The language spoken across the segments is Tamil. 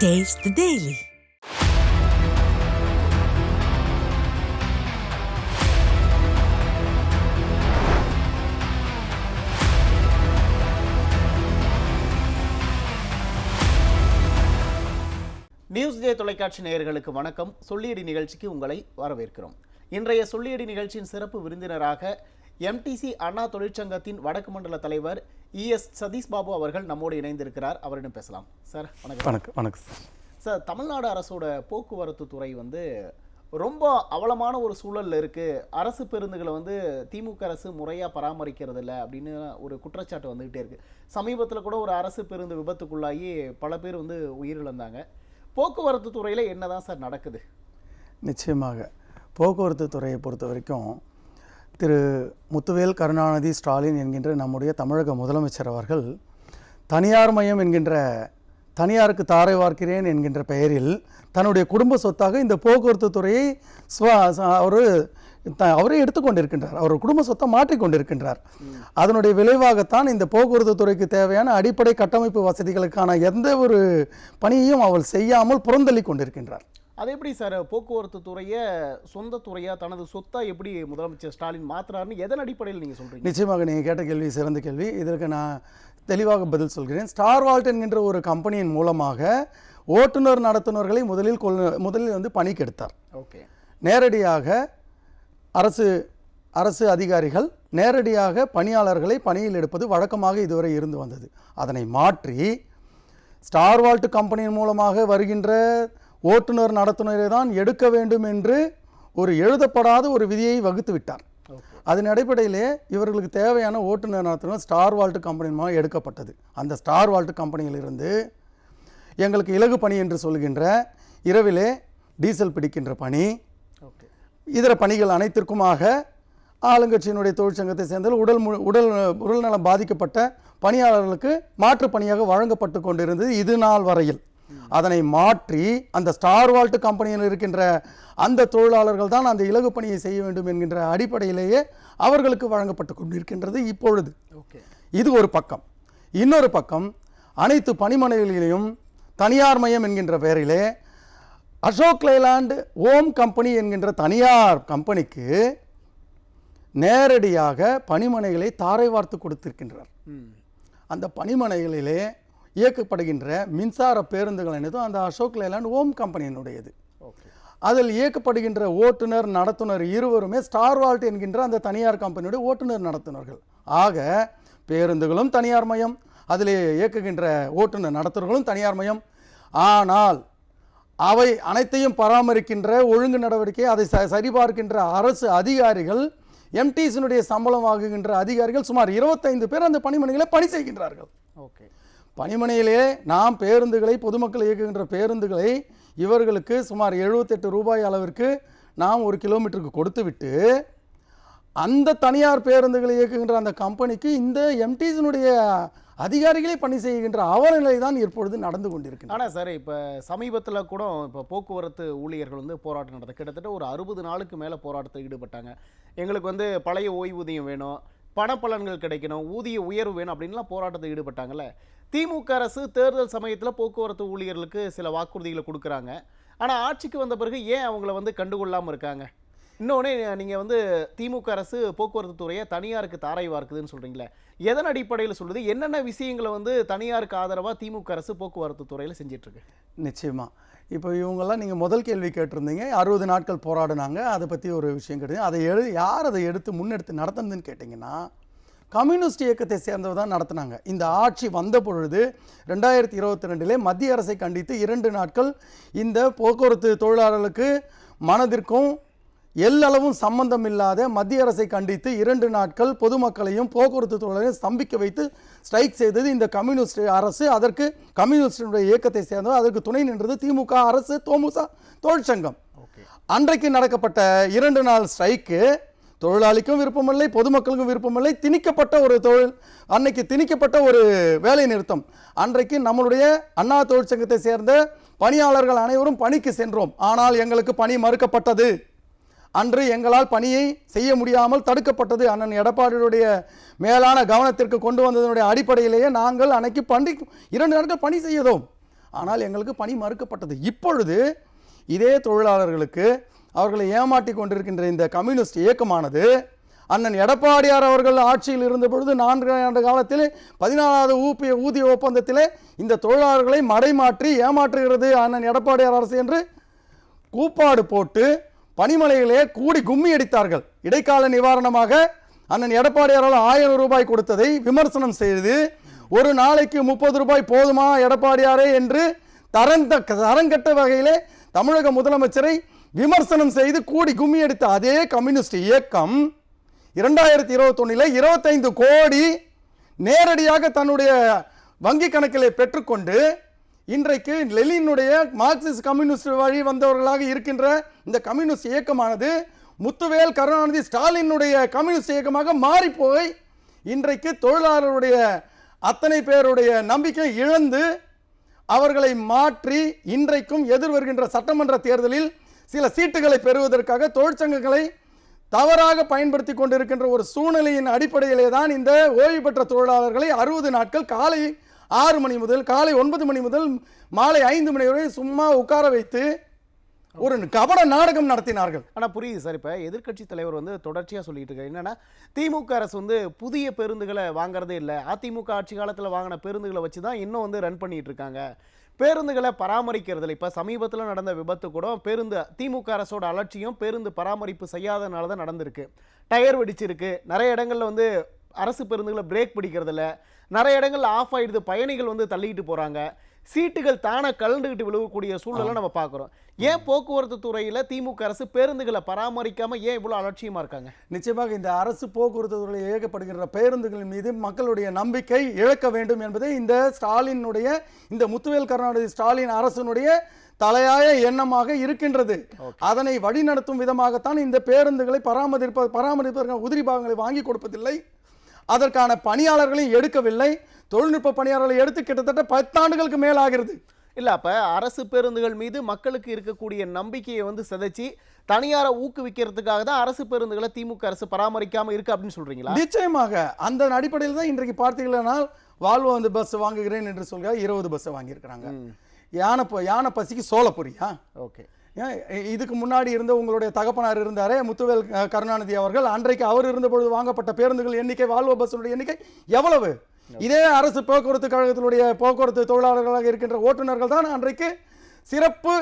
Taste the Daily. நியூஸ் டே தொலைக்காட்சி நேயர்களுக்கு வணக்கம். சொல்லியடி நிகழ்ச்சிக்கு உங்களை வரவேற்கிறோம். இன்றைய சொல்லியடி நிகழ்ச்சியின் சிறப்பு விருந்தினராக எம்டிசி அண்ணா தொழிற்சங்கத்தின் வடக்கு மண்டல தலைவர் ES சதீஷ் பாபு அவர்கள் நம்மோடு இணைந்திருக்கிறார். அவரிடம் பேசலாம். சார் வணக்கம். வணக்கம் சார், தமிழ்நாடு அரசோட போக்குவரத்து துறை ரொம்ப அவலமான ஒரு சூழல்ல இருக்கு. அரசு பேருந்துகளை திமுக அரசு முறையா பராமரிக்கிறது இல்லை அப்படின்னு ஒரு குற்றச்சாட்டு வந்துகிட்டே இருக்கு. சமீபத்தில் கூட ஒரு அரசு பேருந்து விபத்துக்குள்ளாகி பல பேர் உயிரிழந்தாங்க. போக்குவரத்து துறையில் என்னதான் சார் நடக்குது? நிச்சயமாக போக்குவரத்து துறையை பொறுத்த வரைக்கும் திரு முத்துவேல் கருணாநிதி ஸ்டாலின் என்கின்ற நம்முடைய தமிழக முதலமைச்சர் அவர்கள் தனியார் மயம் என்கின்ற தனியாருக்கு தாரை வார்க்கிறேன் என்கின்ற பெயரில் தன்னுடைய குடும்ப சொத்தாக இந்த போக்குவரத்து துறையை அவரே எடுத்துக்கொண்டிருக்கின்றார். அவர் குடும்ப சொத்தை மாற்றிக்கொண்டிருக்கின்றார். அதனுடைய விளைவாகத்தான் இந்த போக்குவரத்து துறைக்கு தேவையான அடிப்படை கட்டமைப்பு வசதிகளுக்கான எந்த ஒரு பணியையும் அவர் செய்யாமல் புறந்தள்ளி கொண்டிருக்கின்றார். அது எப்படி சார் போக்குவரத்து துறையை சொந்த துறையா தனது சொத்தா எப்படி முதலமைச்சர் ஸ்டாலின் மாத்துறாருன்னு எதன் அடிப்படையில் நீங்க சொல்றீங்க? நிச்சயமாக நீங்கள் கேட்ட கேள்வி சிறந்த கேள்வி. இதற்கு நான் தெளிவாக பதில் சொல்கிறேன். ஸ்டார் வால்ட் என்கின்ற ஒரு கம்பெனியின் மூலமாக ஓட்டுநர் நடத்துனர்களை முதலில் பணிக்கு எடுத்தார். ஓகே. நேரடியாக அரசு அதிகாரிகள் நேரடியாக பணியாளர்களை பணியில் எடுப்பது வழக்கமாக இதுவரை இருந்து வந்தது. அதனை மாற்றி ஸ்டார் வால்ட் கம்பெனியின் மூலமாக வருகின்ற ஓட்டுநர் நடத்துனரை தான் எடுக்க வேண்டும் என்று ஒரு எழுதப்படாத ஒரு விதியை வகுத்து விட்டார். அதன் அடிப்படையிலே இவர்களுக்கு தேவையான ஓட்டுநர் நடத்துனர் ஸ்டார் வால்ட் கம்பெனி மூலம் எடுக்கப்பட்டது. அந்த ஸ்டார் வால்ட் கம்பெனியிலிருந்து எங்களுக்கு இலகு பணி என்று சொல்கின்ற இரவிலே டீசல் பிடிக்கின்ற பணி, இதர பணிகள் அனைத்திற்குமாக ஆளுங்கட்சியினுடைய தொழிற்சங்கத்தை சேர்ந்த உடல்நலம் பாதிக்கப்பட்ட பணியாளர்களுக்கு மாற்று பணியாக வழங்கப்பட்டு கொண்டிருந்தது இது நாள் வரையில். அதனை மாற்றி அந்த ஸ்டார் வால்ட் கம்பெனியில் இருக்கின்ற அந்த தொழிலாளர்கள் தான் அந்த இலகு பணியை செய்ய வேண்டும் என்கின்ற அடிப்படையிலேயே அவர்களுக்கு வழங்கப்பட்டு கொண்டிருக்கின்றது இப்பொழுது. இது ஒரு பக்கம். இன்னொரு பக்கம் அனைத்து பணிமனைகளிலும் தனியார் மயம் என்கின்ற பெயரிலே அசோக் லேலாண்ட் ஓம் கம்பெனி என்கின்ற தனியார் கம்பெனிக்கு நேரடியாக பணிமனைகளை தாரை வார்த்து கொடுத்திருக்கின்றார். அந்த பணிமனைகளிலே இயக்கப்படுகின்ற மின்சார பேருந்துகள் என்னதும் அந்த அசோக் லேலாண்ட் ஓம் கம்பெனியினுடையது. அதில் இயக்கப்படுகின்ற ஓட்டுநர் நடத்துனர் இருவருமே ஸ்டார் வால்ட் என்கின்ற அந்த தனியார் கம்பெனியுடைய ஓட்டுநர் நடத்துனர்கள். ஆக பேருந்துகளும் தனியார் மயம், அதில் இயக்குகின்ற ஓட்டுநர் நடத்துனர்களும் தனியார் மயம். ஆனால் அவை அனைத்தையும் பராமரிக்கின்ற ஒழுங்கு நடவடிக்கை அதை சரிபார்க்கின்ற அரசு அதிகாரிகள், எம்டிசியினுடைய சம்பளம் வாங்குகின்ற அதிகாரிகள் சுமார் 25 பேர் அந்த பணிமனைகளை பணி செய்கின்றார்கள். ஓகே. பணிமனையிலே நாம் பேருந்துகளை பொதுமக்கள் இயக்குகின்ற பேருந்துகளை இவர்களுக்கு சுமார் 78 ரூபாய் அளவிற்கு நாம் ஒரு கிலோமீட்டருக்கு கொடுத்து விட்டு அந்த தனியார் பேருந்துகளை இயக்குகின்ற அந்த கம்பெனிக்கு இந்த எம்டிசியினுடைய அதிகாரிகளே பணி செய்கின்ற அவலநிலை தான் இப்பொழுது நடந்து கொண்டிருக்கு. ஆனால் சார், இப்போ சமீபத்தில் கூட இப்போ போக்குவரத்து ஊழியர்கள் போராட்டம் நடத்த கிட்டத்தட்ட ஒரு 60 நாளுக்கு மேலே போராட்டத்தில் ஈடுபட்டாங்க. எங்களுக்கு பழைய ஓய்வூதியம் வேணும், பணப்பலன்கள் கிடைக்கணும், ஊதிய உயர்வு வேணும் அப்படின்லாம் போராட்டத்தில் ஈடுபட்டாங்கல்ல. திமுக அரசு தேர்தல் சமயத்தில் போக்குவரத்து ஊழியர்களுக்கு சில வாக்குறுதிகளை கொடுக்குறாங்க. ஆனால் ஆட்சிக்கு வந்த பிறகு ஏன் அவங்கள கண்டுகொள்ளாமல் இருக்காங்க? இன்னொன்று, நீங்கள் திமுக அரசு போக்குவரத்து துறையை தனியாருக்கு தாரை வார்க்குதுன்னு சொல்கிறீங்களே, எதன் அடிப்படையில் சொல்லுது? என்னென்ன விஷயங்களை தனியாருக்கு ஆதரவாக திமுக அரசு போக்குவரத்து துறையில் செஞ்சிட்ருக்கு? நிச்சயமாக இப்போ இவங்கெல்லாம் நீங்கள் முதல் கேள்வி கேட்டிருந்தீங்க, 60 நாட்கள் போராடினாங்க, அதை பற்றி ஒரு விஷயம் கிடையாது. யார் அதை முன்னெடுத்து நடத்துனதுன்னு கேட்டிங்கன்னா கம்யூனிஸ்ட் இயக்கத்தை சேர்ந்தவர் தான் நடத்தினாங்க. இந்த ஆட்சி வந்த பொழுது 2022 மத்திய அரசை கண்டித்து 2 நாட்கள் இந்த போக்குவரத்து தொழிலாளர்களுக்கு மனதிற்கும் எல்லளவும் சம்பந்தம் இல்லாத மத்திய அரசை கண்டித்து 2 நாட்கள் பொதுமக்களையும் போக்குவரத்து தொழிலாளர்களையும் ஸ்தம்பிக்க வைத்து ஸ்ட்ரைக் செய்தது இந்த கம்யூனிஸ்ட் அரசு. அதற்கு கம்யூனிஸ்டுடைய இயக்கத்தை சேர்ந்தவர், அதற்கு துணை நின்றது திமுக அரசு, தோமுசா தொழிற்சங்கம். அன்றைக்கு நடக்கப்பட்ட 2 நாள் ஸ்ட்ரைக்கு தொழிலாளிக்கும் விருப்பமில்லை, பொதுமக்களுக்கும் விருப்பமில்லை. அன்னைக்கு திணிக்கப்பட்ட ஒரு வேலை நிறுத்தம். அன்றைக்கு நம்மளுடைய அண்ணா தொழிற்சங்கத்தை சேர்ந்த பணியாளர்கள் அனைவரும் பணிக்கு சென்றோம். ஆனால் எங்களுக்கு பணி மறுக்கப்பட்டது. அன்று எங்களால் பணியை செய்ய முடியாமல் தடுக்கப்பட்டது. அண்ணன் எடப்பாடியுடைய மேலான கவனத்திற்கு கொண்டு வந்ததனுடைய அடிப்படையிலேயே நாங்கள் அன்னைக்கு 2 நாட்கள் பணி செய்தோம். ஆனால் எங்களுக்கு பணி மறுக்கப்பட்டது. இப்பொழுது இதே தொழிலாளர்களுக்கு அவர்களை ஏமாற்றி கொண்டிருக்கின்ற இந்த கம்யூனிஸ்ட் இயக்கமானது அண்ணன் எடப்பாடியார் அவர்கள் ஆட்சியில் இருந்த பொழுது 4 ஆண்டு காலத்தில் 14வது ஊதிய ஒப்பந்தத்திலே இந்த தொழிலாளர்களை மடைமாற்றி ஏமாற்றுகிறது அண்ணன் எடப்பாடியார் அரசு என்று கூப்பாடு போட்டு பனிமலையிலே கூடி கும்மி அடித்தார்கள். இடைக்கால நிவாரணமாக அண்ணன் எடப்பாடியாரால் 1000 ரூபாய் கொடுத்ததை விமர்சனம் செய்து ஒரு நாளைக்கு 30 ரூபாய் போதுமா எடப்பாடியாரே என்று தரங்கட்ட வகையிலே தமிழக முதலமைச்சரை விமர்சனம் செய்து கூடி கும்மி அடித்த அதே கம்யூனிஸ்ட் இயக்கம் 2021 25 கோடி நேரடியாக தன்னுடைய வங்கி கணக்கிலே பெற்றுக்கொண்டு இன்றைக்கு லெனினுடைய மார்க்சிஸ்ட் கம்யூனிஸ்ட் வழி வந்தவர்களாக இருக்கின்ற இந்த கம்யூனிஸ்ட் இயக்கமானது முத்துவேல் கருணாநிதி ஸ்டாலினுடைய கம்யூனிஸ்ட் இயக்கமாக மாறிப்போய் இன்றைக்கு தொழிலாளருடைய அத்தனை பேருடைய நம்பிக்கை இழந்து அவர்களை மாற்றி இன்றைக்கும் எதிர்வருகின்ற சட்டமன்ற தேர்தலில் சில சீட்டுகளை பெறுவதற்காக தொழிற்சங்கங்களை தவறாக பயன்படுத்தி கொண்டிருக்கின்ற ஒரு சூழ்நிலையின் அடிப்படையிலே தான் இந்த ஓய்வு பெற்ற தொழிலாளர்களை 60 நாட்கள் காலை 6 மணி முதல் காலை 9 மணி முதல் மாலை 5 மணி வரை சும்மா உட்கார வைத்து ஒரு கபட நாடகம் நடத்தினார்கள். ஆனால் புரியுது சார். இப்போ எதிர்க்கட்சி தலைவர் வந்து தொடர்ச்சியாக சொல்லிட்டு இருக்காரு என்னன்னா, திமுக அரசு வந்து புதிய பேருந்துகளை வாங்குறதே இல்லை, அதிமுக ஆட்சி காலத்தில் வாங்கின பேருந்துகளை வச்சு தான் இன்னும் வந்து ரன் பண்ணிட்டு இருக்காங்க, பேருந்துகளை பராமரிக்கிறதுல. இப்போ சமீபத்தில் நடந்த விபத்து கூட பேருந்து திமுக அரசோட அலட்சியம் பேருந்து பராமரிப்பு செய்யாதனால தான் நடந்திருக்கு. டயர் வெடிச்சிருக்கு, நிறைய இடங்களில் வந்து அரசு பேருந்துகளை பிரேக் பிடிக்கிறதில்ல, நிறைய இடங்களில் ஆஃப் ஆகிடுது, பயணிகள் வந்து தள்ளிக்கிட்டு போகிறாங்க, சீட்டுகள் தானாக கலந்துக்கிட்டு விழுகக்கூடிய சூழலை நம்ம பார்க்குறோம். ஏன் போக்குவரத்து துறையில் திமுக அரசு பேருந்துகளை பராமரிக்காமல் ஏன் இவ்வளோ அலட்சியமாக இருக்காங்க? நிச்சயமாக இந்த அரசு போக்குவரத்து துறையில் இயக்கப்படுகின்ற பேருந்துகளின் மீது மக்களுடைய நம்பிக்கை இழக்க வேண்டும் என்பதை இந்த ஸ்டாலினுடைய இந்த முத்துவேல் கருணாநிதி ஸ்டாலின் அரசினுடைய தலையாய எண்ணமாக இருக்கின்றது. அதனை வழிநடத்தும் விதமாகத்தான் இந்த பேருந்துகளை பராமரிப்பதற்கான உதிரி பாகங்களை வாங்கி கொடுப்பதில்லை, அதற்கான பணியாளர்களையும் எடுக்கவில்லை. தொழில்நுட்ப பணியாளர்களை எடுத்து கிட்டத்தட்ட 10 ஆண்டுகளுக்கு மேல் ஆகிறது. இல்லை, அப்போ அரசு பேருந்துகள் மீது மக்களுக்கு இருக்கக்கூடிய நம்பிக்கையை வந்து சிதைச்சி தனியாரை ஊக்குவிக்கிறதுக்காக தான் அரசு பேருந்துகளை திமுக அரசு பராமரிக்காமல் இருக்கு அப்படின்னு சொல்றீங்களா? நிச்சயமாக அந்த அடிப்படையில் தான் இன்றைக்கு பார்த்தீங்கன்னா வால்வோ வந்து பஸ் வாங்குகிறேன் என்று சொல்கிறார், 20 பஸ்ஸை வாங்கியிருக்கிறாங்க. யானை பசிக்கு சோளப்பொரியா? ஓகே. இதுக்கு முன்னாடி இருந்த உங்களுடைய தகப்பனார் இருந்தாரே முத்துவேல் கருணாநிதி அவர்கள், அன்றைக்கு அவர் இருந்த பொழுது வாங்கப்பட்ட பேருந்துகள் எண்ணிக்கை வால்வோ பஸ்ஸுடைய எண்ணிக்கை எவ்வளவு? இதே அரசு போக்குவரத்து கழகத்தினுடைய போக்குவரத்து தொழிலாளர்களாக இருக்கின்ற ஓட்டுநர்கள் தான் அன்றைக்கு சிறப்பு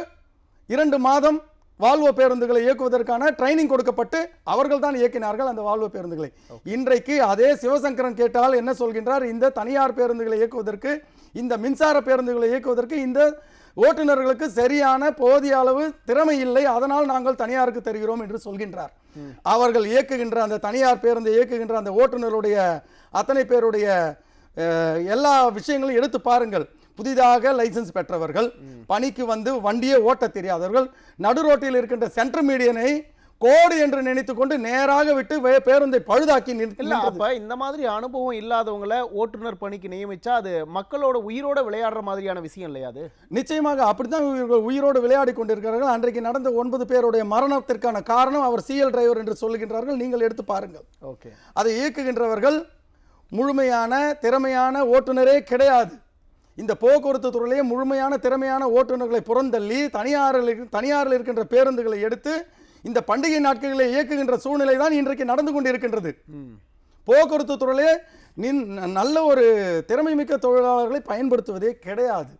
2 மாதம் வால்வோ பேருந்துகளை இயக்குவதற்கான ட்ரைனிங் கொடுக்கப்பட்டு அவர்கள் தான் இயக்கினார்கள் அந்த வால்வோ பேருந்துகளை. இன்றைக்கு அதே சிவசங்கரன் கேட்டால் என்ன சொல்கின்றார், இந்த தனியார் பேருந்துகளை இயக்குவதற்கு, இந்த மின்சார பேருந்துகளை இயக்குவதற்கு இந்த ஓட்டுநர்களுக்கு சரியான போதிய அளவு திறமை இல்லை, அதனால் நாங்கள் தனியாருக்கு தருகிறோம் என்று சொல்கின்றார். அவர்கள் இயக்குகின்ற அந்த தனியார் பேருந்தை இயக்குகின்ற அந்த ஓட்டுநருடைய அத்தனை பேருடைய எல்லா விஷயங்களும் எடுத்து பாருங்கள். புதிதாக லைசன்ஸ் பெற்றவர்கள், பணிக்கு வந்து வண்டியை ஓட்ட தெரியாதவர்கள், நடு ரோட்டில் இருக்கின்ற சென்டர் மீடியனை கோடு என்று நினைத்துக் கொண்டு நேராக விட்டு பேருந்தை பழுதாக்கி அப்ப இந்த மாதிரி அனுபவம் இல்லாதவங்களை ஓட்டுநர் பணிக்கு நியமிச்சா அது மக்களோட உயிரோட விளையாடுற மாதிரியான விஷயம் இல்லையா? அது நிச்சயமாக அப்படித்தான் உயிரோடு விளையாடி கொண்டிருக்கிறார்கள். அன்றைக்கு நடந்த 9 பேருடைய மரணத்திற்கான காரணம் அவர் சிஎல் டிரைவர் என்று சொல்லுகின்றார்கள். நீங்கள் எடுத்து பாருங்கள். ஓகே. அதை இயக்குகின்றவர்கள் முழுமையான திறமையான ஓட்டுநரே கிடையாது. இந்த போக்குவரத்து துறையிலேயே முழுமையான திறமையான ஓட்டுநர்களை புறந்தள்ளி தனியாரில் இருக்கின்ற பேருந்துகளை எடுத்து இந்த பண்டிகை நாட்களில் இயக்குகின்ற சூழ்நிலை தான் இன்றைக்கு நடந்து கொண்டிருக்கின்றது. போக்குவரத்து துறையிலே நல்ல ஒரு திறமை மிக்க தொழிலாளர்களை பயன்படுத்துவதே கிடையாது.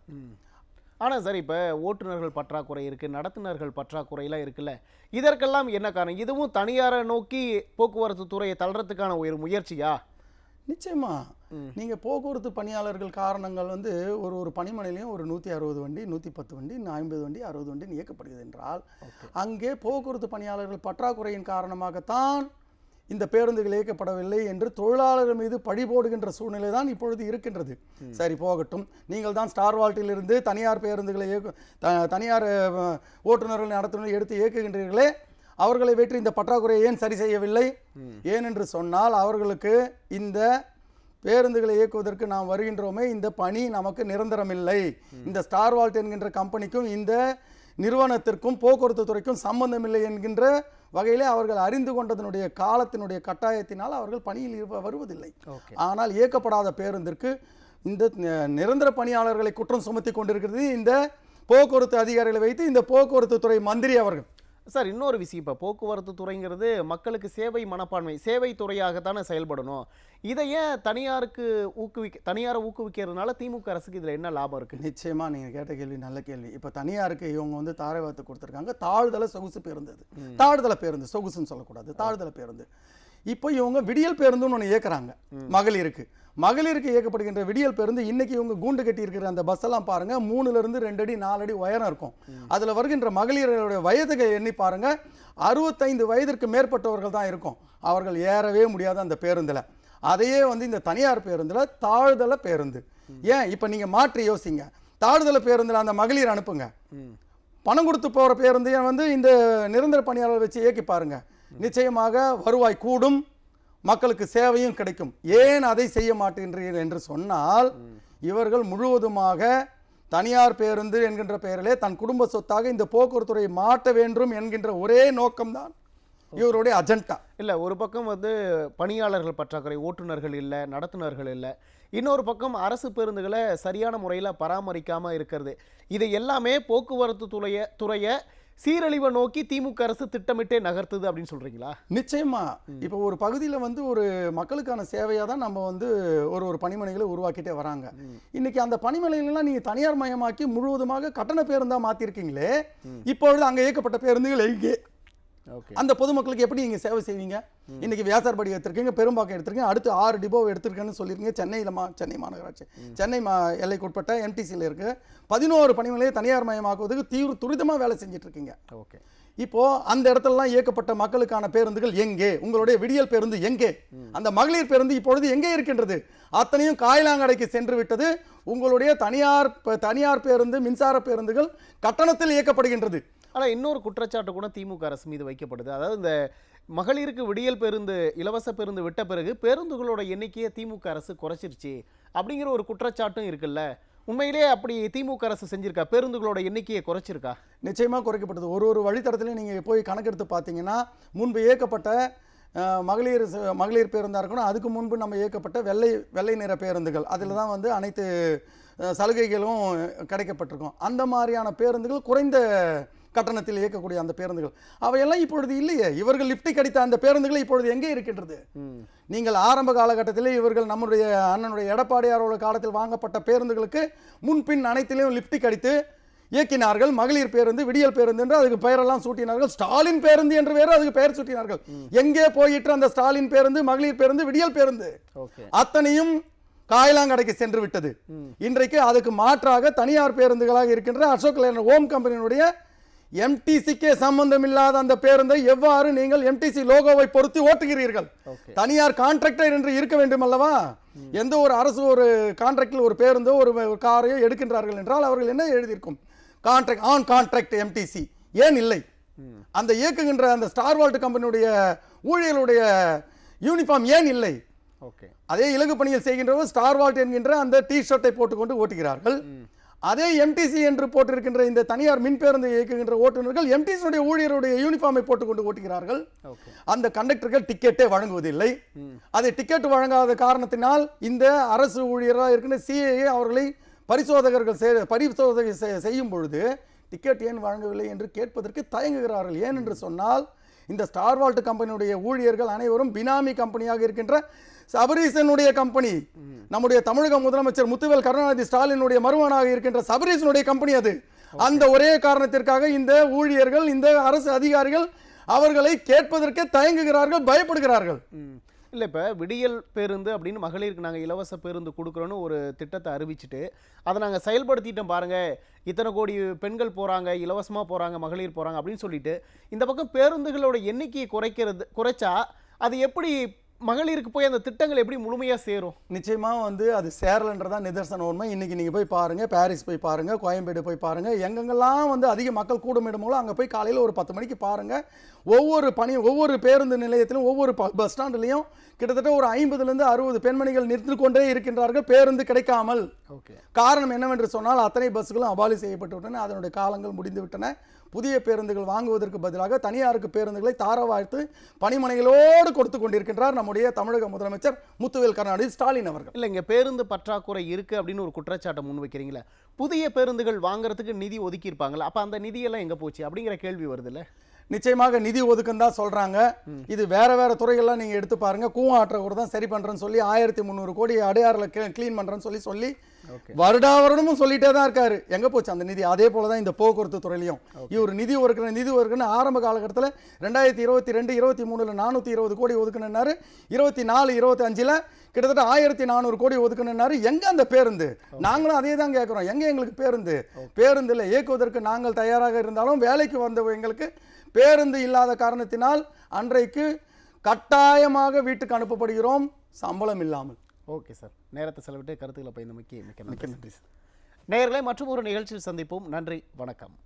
ஆனால் சார், இப்போ ஓட்டுநர்கள் பற்றாக்குறை இருக்குது, நடத்துனர்கள் பற்றாக்குறையெல்லாம் இருக்குல்ல, இதற்கெல்லாம் என்ன காரணம்? இதுவும் தனியாரை நோக்கி போக்குவரத்து துறையை தள்ளுறதுக்கான ஒரு முயற்சியா? நிச்சயமா. நீங்க போக்குவரத்து பணியாளர்கள் காரணங்கள் வந்து ஒரு பணிமனையிலையும் ஒரு 160 வண்டி 110 வண்டி 50 வண்டி 60 வண்டி இயக்கப்படுகிறது என்றால் அங்கே போக்குவரத்து பணியாளர்கள் பற்றாக்குறையின் காரணமாகத்தான் இந்த பேருந்துகள் இயக்கப்படவில்லை என்று தொழிலாளர்கள் மீது பழி போடுகின்ற சூழ்நிலை தான் இப்பொழுது இருக்கின்றது. சரி போகட்டும், நீங்கள் தான் ஸ்டார் வால்ட்டில் இருந்து தனியார் பேருந்துகளை தனியார் ஓட்டுநர்கள் நடத்துனர்கள் எடுத்து இயக்குகின்றீர்களே, அவர்களை வெற்றி இந்த பற்றாக்குறையை ஏன் சரி செய்யவில்லை? ஏனென்று சொன்னால் அவர்களுக்கு இந்த பேருந்துகளை இயக்குவதற்கு நாம் வருகின்றோமே, இந்த பணி நமக்கு நிரந்தரமில்லை, இந்த ஸ்டார் வால்ட் என்கின்ற கம்பெனிக்கும் இந்த நிறுவனத்திற்கும் போக்குவரத்து துறைக்கும் சம்பந்தமில்லை என்கின்ற வகையிலே அவர்கள் அறிந்து கொண்டதனுடைய காலத்தினுடைய கட்டாயத்தினால் அவர்கள் பணியில் வருவதில்லை. ஆனால் இயக்கப்படாத பேருந்திற்கு இந்த நிரந்தர பணியாளர்களை குற்றம் சுமத்தி கொண்டிருக்கிறது இந்த போக்குவரத்து அதிகாரிகளை வைத்து இந்த போக்குவரத்து துறை மந்திரி அவர்கள். சார் இன்னொரு விஷயம், இப்போ போக்குவரத்து துறைங்கிறது மக்களுக்கு சேவை மனப்பான்மை, சேவை துறையாகத்தானே செயல்படணும். இதை ஏன் தனியாரை ஊக்குவிக்கிறதுனால திமுக அரசுக்கு இதில் என்ன லாபம் இருக்குது? நிச்சயமா நீங்கள் கேட்ட கேள்வி நல்ல கேள்வி. இப்போ தனியாருக்கு இவங்க வந்து தாரை வார்த்து கொடுத்துருக்காங்க. தாழ்தள சொகுசு பேருந்து, தாழ்தள பேருந்து, சொகுசுன்னு சொல்லக்கூடாது, தாழ்தள பேருந்து. இப்போ இவங்க விடியல் பேருந்துன்னு ஒன்று இயக்குறாங்க மகளிருக்கு இயக்கப்படுகின்ற விடியல் பேருந்து. இன்னைக்கு இவங்க கூண்டு கட்டி இருக்கிற அந்த பஸ் எல்லாம் பாருங்க 3லிருந்து 2 அடி 4 அடி உயரம் இருக்கும். அதுல வருகின்ற மகளிருடைய வயதுக்கு எண்ணி பாருங்க 65 வயதிற்கு மேற்பட்டவர்கள் தான் இருக்கும். அவர்கள் ஏறவே முடியாது அந்த பேருந்துல. அதையே வந்து இந்த தனியார் பேருந்துல தாழ்தள பேருந்து. ஏன் இப்ப நீங்க மாற்றி யோசிங்க, தாழ்தள பேருந்துல அந்த மகளிர் அனுப்புங்க, பணம் கொடுத்து போற பேருந்தையும் வந்து இந்த நிரந்தர பணியாளர் வச்சு இயக்கி பாருங்க, நிச்சயமாக வருவாய் கூடும், மக்களுக்கு சேவையும் கிடைக்கும். ஏன் அதை செய்ய மாட்டேன்றீர்கள் என்று சொன்னால் இவர்கள் முழுவதுமாக தனியார் பேருந்து என்கின்ற பெயரிலே தன் குடும்ப சொத்தாக இந்த போக்குவரத்துறையை மாற்ற வேண்டும் என்கின்ற ஒரே நோக்கம்தான் இவருடைய அஜெண்டா. இல்லை, ஒரு பக்கம் வந்து பணியாளர்கள் பற்றாக்குறை, ஓட்டுநர்கள் இல்லை, நடத்துனர்கள் இல்லை. இன்னொரு பக்கம் அரசு பேருந்துகளை சரியான முறையில் பராமரிக்காமல் இருக்கிறது. இது எல்லாமே போக்குவரத்து துறையை சீரழிவை நோக்கி திமுக அரசு திட்டமிட்டே நகர்த்துது அப்படின்னு சொல்றீங்களா? நிச்சயமா. இப்போ ஒரு பகுதியில் வந்து ஒரு மக்களுக்கான சேவையாக தான் நம்ம வந்து ஒரு பணிமனைகளை உருவாக்கிட்டே வராங்க. இன்னைக்கு அந்த பணிமனைகள்லாம் நீங்க தனியார் மயமாக்கி முழுவதுமாக கட்டண பேருந்தா மாத்திருக்கீங்களே, இப்பொழுது அங்கே இயக்கப்பட்ட பேருந்துகள் எங்கே? அந்த பொதுமக்களுக்கு எப்படி நீங்க சேவை செய்வீங்க? இன்னைக்கு வியாசார்படி எடுத்திருக்கீங்க, பெரும்பாக்கம் எடுத்திருக்கீங்க, அடுத்து 6 டிப்போ எடுத்திருக்கேன்னு சொல்லியிருக்கீங்க. சென்னை மாநகராட்சி, சென்னை எல்லைக்குட்பட்ட எம்டிசியில் இருக்கு 11 பணிமனையை தனியார் மயமாக்குவதற்கு துரிதமாக வேலை செஞ்சுட்டு இருக்கீங்க. இப்போ அந்த இடத்துலலாம் இயக்கப்பட்ட மக்களுக்கான பேருந்துகள் எங்கே? உங்களுடைய விடியல் பேருந்து எங்கே? அந்த மகளிர் பேருந்து இப்பொழுது எங்கே இருக்கின்றது? அத்தனையும் காயிலாங்கடைக்கு சென்று விட்டது. உங்களுடைய தனியார் பேருந்து, மின்சார பேருந்துகள் கட்டணத்தில் இயக்கப்படுகின்றது. ஆனால் இன்னொரு குற்றச்சாட்டு கூட திமுக அரசு மீது வைக்கப்படுது. அதாவது இந்த மகளிருக்கு விடியல் பேருந்து, இலவச பேருந்து விட்ட பிறகு பேருந்துகளோட எண்ணிக்கையை திமுக அரசு குறைச்சிருச்சு அப்படிங்கிற ஒரு குற்றச்சாட்டும் இருக்குல்ல. உண்மையிலே அப்படி திமுக அரசு செஞ்சிருக்கா? பேருந்துகளோட எண்ணிக்கையை குறைச்சிருக்கா? நிச்சயமாக குறைக்கப்பட்டது. ஒரு வழித்தடத்திலையும் நீங்கள் போய் கணக்கெடுத்து பார்த்தீங்கன்னா, முன்பு இயக்கப்பட்ட மகளிர் பேருந்தாக இருக்கணும், அதுக்கு முன்பு நம்ம இயக்கப்பட்ட வெள்ளை நிற பேருந்துகள், அதில் தான் வந்து அனைத்து சலுகைகளும் கிடைக்கப்பட்டிருக்கும். அந்த மாதிரியான பேருந்துகள் குறைந்த கட்டணத்தில் இயக்கக்கூடிய அந்த பேருந்துகள் அவையெல்லாம் இப்பொழுது இல்லையே. இவர்கள் லிப்டை கடித்த அந்த பேருந்துகள் இப்பொழுது எங்கே இருக்கின்றது? நீங்கள் ஆரம்ப காலகட்டத்தில் இவர்கள் நம்முடைய அண்ணனுடைய எடப்பாடியாரோட காலத்தில் வாங்கப்பட்ட பேருந்துகளுக்கு முன்பின் அனைத்திலையும் லிப்டை கடித்து இயக்கினார்கள். மகளிர் பேருந்து, விடியல் பேருந்து என்று அதுக்கு பெயரெல்லாம் சூட்டினார்கள். ஸ்டாலின் பேருந்து என்று வேறு அதுக்கு பெயர் சூட்டினார்கள். எங்கே போயிட்டு அந்த ஸ்டாலின் பேருந்து, மகளிர் பேருந்து, விடியல் பேருந்து அத்தனையும் காயிலாங்கடைக்கு சென்று விட்டது. இன்றைக்கு அதுக்கு மாற்றாக தனியார் பேருந்துகளாக இருக்கின்ற அசோக் லேலண்ட் ஹோம் கம்பெனியினுடைய எம்டிசிக்கே சம்பந்தம் இல்லாத அந்த பேருந்தை எவ்வாறு நீங்கள் எம்டிசி லோகோவை பொறுத்து ஓட்டுகிறீர்கள்? தனியார் கான்ட்ராக்டர் என்று இருக்க வேண்டும் அல்லவா? எந்த ஒரு அரசு ஒரு கான்ட்ராக்டில் ஒரு பேருந்தோ ஒரு காரையோ எடுக்கின்றார்கள் என்றால் அவர்கள் என்ன எழுதியிருக்கும்? Contract on contract MTC. ஏன் இல்லை? அந்த இயக்குகின்ற அந்த ஸ்டார் வால்ட் கம்பெனியுடைய ஊழியர்களுடைய யூனிஃபார்ம் ஏன் இல்லை? அதே இலகு பணியில் செய்கின்றவர் ஸ்டார் வால்ட் என்கின்ற அந்த டி ஷர்ட்டை போட்டுக்கொண்டு ஓட்டுகிறார்கள். அதே எம்டிசி என்று போட்டிருக்கின்ற இந்த தனியார் மின் பேருந்து இயக்குகின்ற ஓட்டுநர்கள் எம்டிசி ஊழியருடைய யூனிஃபார்மை போட்டுக்கொண்டு ஓட்டுகிறார்கள். அந்த கண்டக்டர்கள் டிக்கெட்டே வழங்குவதில்லை. அதை டிக்கெட் வழங்காத காரணத்தினால் இந்த அரசு ஊழியராக இருக்கின்ற சிஏஏ அவர்களை பரிசோதனை செய்யும் பொழுது டிக்கெட் ஏன் வழங்கவில்லை என்று கேட்பதற்கு தயங்குகிறார்கள். ஏன் என்று சொன்னால் இந்த ஸ்டார் வால்ட் கம்பெனியுடைய ஊழியர்கள் அனைவரும் பினாமி கம்பெனியாக இருக்கின்ற சபரீசனுடைய கம்பெனி. நம்முடைய தமிழக முதலமைச்சர் முத்துவேல் கருணாநிதி ஸ்டாலினுடைய மருமகனாக இருக்கின்ற சபரீசனுடைய கம்பெனி அது. அந்த ஒரே காரணத்திற்காக இந்த ஊழியர்கள், இந்த அரசு அதிகாரிகள் அவர்களை கேட்பதற்கு தயங்குகிறார்கள், பயப்படுகிறார்கள். இல்லை, இப்போ விடியல் பேருந்து அப்படின்னு மகளிருக்கு நாங்கள் இலவச பேருந்து கொடுக்குறோன்னு ஒரு திட்டத்தை அறிவிச்சுட்டு அதை நாங்கள் செயல்படுத்திட்டோம் பாருங்கள், இத்தனை கோடி பெண்கள் போகிறாங்க, இலவசமாக போகிறாங்க, மகளிர் போகிறாங்க அப்படின்னு சொல்லிட்டு இந்த பக்கம் பேருந்துகளோட எண்ணிக்கையை குறைச்சா அது எப்படி மகளிருக்கு போய் அந்த திட்டங்கள் எப்படி முழுமையாக சேரும்? நிச்சயமாக வந்து அது சேரலன்றதான் நிதர்சன உண்மை. இன்றைக்கி நீங்கள் போய் பாருங்கள், பாரிஸ் போய் பாருங்கள், கோயம்பேடு போய் பாருங்கள், எங்கெங்கெல்லாம் வந்து அதிக மக்கள் கூடும் இடமோ அங்கே போய் காலையில் ஒரு 10 மணிக்கு பாருங்கள். ஒவ்வொரு பேருந்து நிலையத்திலும் ஒவ்வொரு பஸ் ஸ்டாண்ட்லையும் கிட்டத்தட்ட ஒரு 50லேருந்து 60 பெண்மணிகள் நிறுத்தி கொண்டே இருக்கின்றார்கள் பேருந்து கிடைக்காமல். காரணம் என்னவென்று சொன்னால் அத்தனை பஸ்களும் அபாலி செய்யப்பட்டு விட்டன, அதனுடைய காலங்கள் முடிந்து விட்டன. புதிய பேருந்துகள் வாங்குவதற்கு பதிலாக தனியாருக்கு பேருந்துகளை தாரவாழ்த்து பணிமனைகளோடு கொடுத்து கொண்டிருக்கின்றார் நம்முடைய தமிழக முதலமைச்சர் முத்துவேல் கருணாநிதி ஸ்டாலின் அவர்கள். இல்லை, இங்கே பேருந்து பற்றாக்குறை இருக்கு அப்படின்னு ஒரு குற்றச்சாட்டை முன் வைக்கிறீங்களே, புதிய பேருந்துகள் வாங்குறதுக்கு நிதி ஒதுக்கி இருப்பாங்களா? அப்போ அந்த நிதியெல்லாம் எங்கே போச்சு அப்படிங்கிற கேள்வி வருதுல்ல. நிச்சயமாக நிதி ஒதுக்குன்னு தான் சொல்றாங்க. இது வேற வேற துறைகள்லாம் நீங்க எடுத்து பாருங்க. கூவாற்ற கூட தான் சரி பண்றேன்னு சொல்லி 1300 கோடி அடையாறுல க்ளீன் பண்றேன்னு சொல்லி வருடா வருடமும் சொல்லிட்டே தான் இருக்காரு. எங்க போச்சு அந்த நிதி? அதே போலதான் இந்த போக்குவரத்து துறையிலையும் இவர் நிதி ஒதுக்குன்னு ஆரம்ப காலகட்டத்தில் 2022 23 420 கோடி ஒதுக்குனாரு. 24 25 கிட்டத்தட்ட 1400 கோடி ஒதுக்குனாரு. எங்க அந்த பேருந்து? நாங்களும் அதே தான் கேட்கிறோம். எங்க எங்களுக்கு பேருந்து இல்லை, இயக்குவதற்கு நாங்கள் தயாராக இருந்தாலும் வேலைக்கு வந்த எங்களுக்கு பேருந்து இல்லாத காரணத்தினால் அன்றைக்கு கட்டாயமாக வீட்டுக்கு அனுப்பப்படுகிறோம், சம்பளம் இல்லாமல். ஓகே சார், நேரத்தை செலவிட்டு கருத்துக்களை பயந்தமைக்கு மிக்க நன்றி சார். நேயர்களை மற்றும் ஒரு நிகழ்ச்சியில் சந்திப்போம். நன்றி, வணக்கம்.